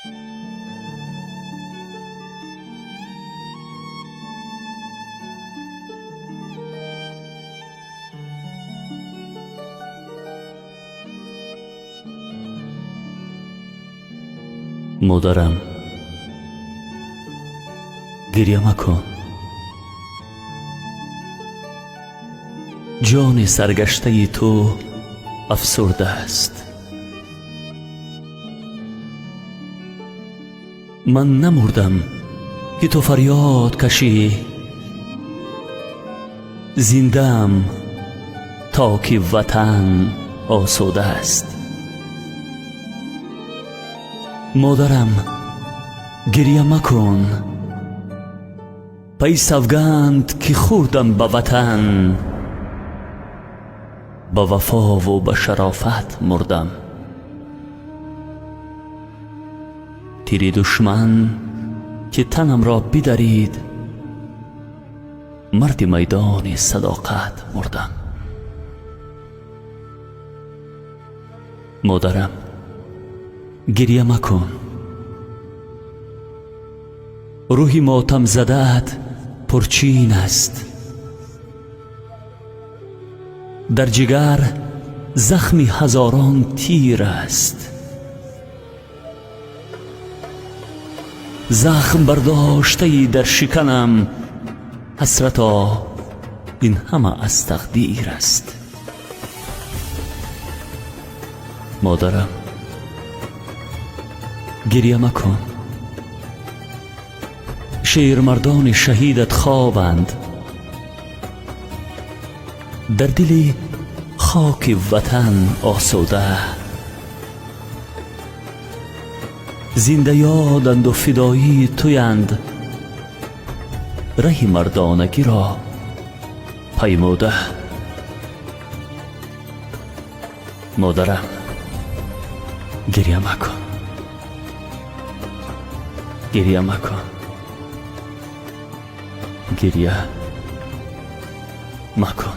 مادرم، گریه مکن. جان سرگشته تو افسرده است. من نمردم که تو فریاد کشی، زنده‌ام تا که وطن آسوده است. مادرم، گریه مکن. پی سوگند که خوردم به وطن، به وفا و به شرافت مردم. تیر دشمن که تنم را بدرید، مرد میدان صداقت مردم. مادرم، گریه مکن. روحی ماتم زده‌ات پرچین است. در جگر زخمی هزاران تیر است. زخم برداشته در شکنم، حسرتا این همه از تقدیر است. مادرم، گریه مکن. شیرمردان شهیدت خوابند، در دل خاک وطن آسوده. زنده یادند و فدایی تویند، ره مردانگی را پیموده. مادرم، گریه مکن. گریه مکن. گریه مکن.